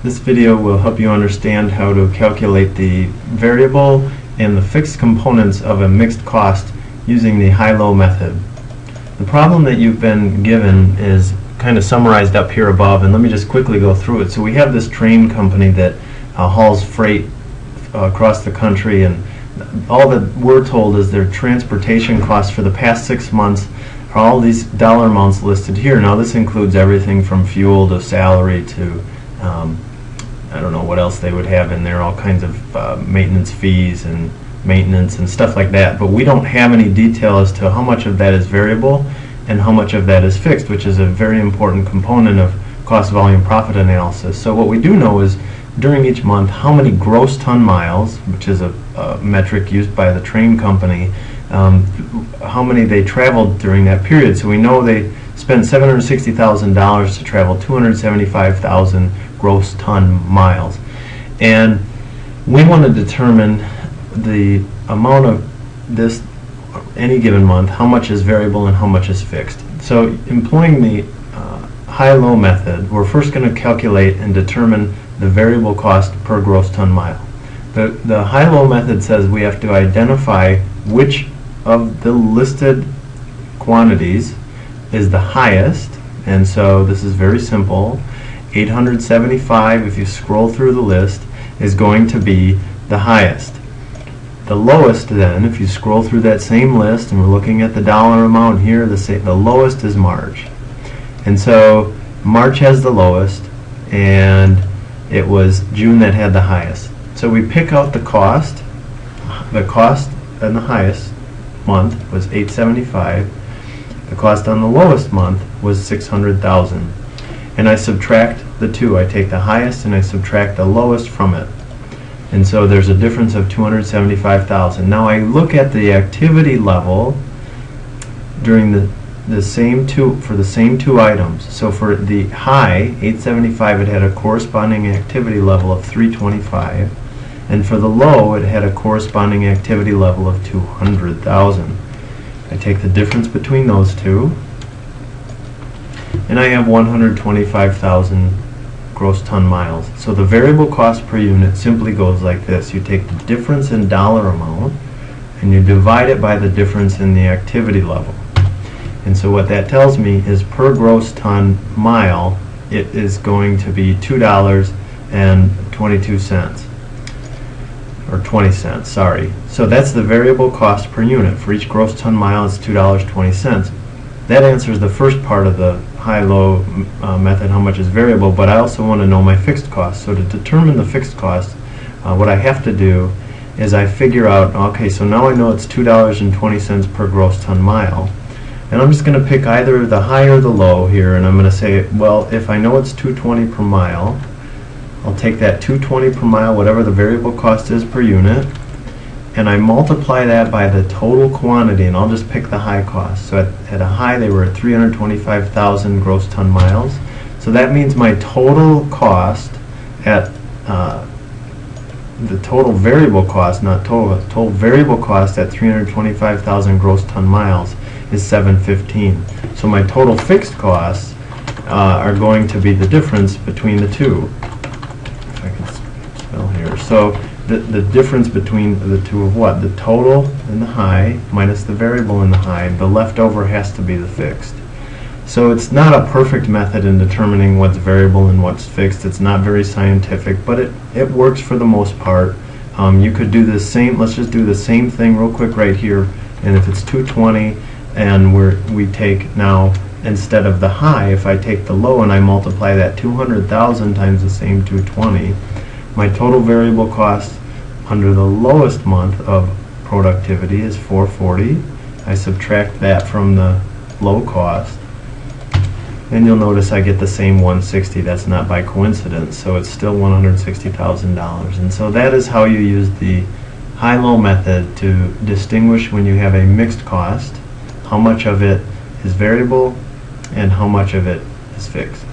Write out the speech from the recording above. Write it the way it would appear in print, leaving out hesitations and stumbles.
This video will help you understand how to calculate the variable and the fixed components of a mixed cost using the high-low method. The problem that you've been given is kind of summarized up here above, and let me just quickly go through it. So we have this train company that hauls freight across the country, and all that we're told is their transportation costs for the past 6 months are all these dollar amounts listed here. Now this includes everything from fuel to salary to I don't know what else they would have in there, all kinds of maintenance fees and maintenance and stuff like that, but we don't have any detail as to how much of that is variable and how much of that is fixed, which is a very important component of cost volume profit analysis. So what we do know is during each month how many gross ton miles, which is a metric used by the train company, how many they traveled during that period. So we know they spent $760,000 to travel 275,000 gross ton miles, and we want to determine the amount of this any given month, how much is variable and how much is fixed. So employing the high-low method, we're first going to calculate and determine the variable cost per gross ton mile. The high-low method says we have to identify which of the listed quantities is the highest, and so this is very simple. 875, if you scroll through the list, is going to be the highest. The lowest then, if you scroll through that same list, and we're looking at the dollar amount here, the lowest is March. And so March has the lowest, and it was June that had the highest. So we pick out the cost. The cost in the highest month was 875. The cost on the lowest month was 600,000. And I subtract the two. I take the highest and I subtract the lowest from it. And so there's a difference of 275,000. Now I look at the activity level during the same two items. So for the high, 875, it had a corresponding activity level of 325. And for the low, it had a corresponding activity level of 200,000. I take the difference between those two, and I have 125,000 gross ton miles. So the variable cost per unit simply goes like this. You take the difference in dollar amount and you divide it by the difference in the activity level. And so what that tells me is per gross ton mile it is going to be $2.22 or 20 cents, sorry. So that's the variable cost per unit. For each gross ton mile it's $2.20. That answers the first part of the high-low method, how much is variable, but I also want to know my fixed cost. So to determine the fixed cost, what I have to do is I figure out, okay, so now I know it's $2.20 per gross ton mile, and I'm just going to pick either the high or the low here, and I'm going to say, well, if I know it's $2.20 per mile, I'll take that $2.20 per mile, whatever the variable cost is per unit, and I multiply that by the total quantity, and I'll just pick the high cost. So at a high they were at 325,000 gross ton miles. So that means my total cost at the total variable cost, not total variable cost at 325,000 gross ton miles is $7.15. So my total fixed costs are going to be the difference between the two. If I can spell here. So the difference between the two of what? The total in the high minus the variable in the high. The leftover has to be the fixed. So it's not a perfect method in determining what's variable and what's fixed. It's not very scientific, but it works for the most part. You could do the same, let's just do the same thing real quick right here. And if it's 220 and we take now, instead of the high, if I take the low and I multiply that 200,000 times the same 220, my total variable cost under the lowest month of productivity is 440. I subtract that from the low cost, and you'll notice I get the same 160. That's not by coincidence, so it's still $160,000. And so that is how you use the high-low method to distinguish when you have a mixed cost, how much of it is variable and how much of it is fixed.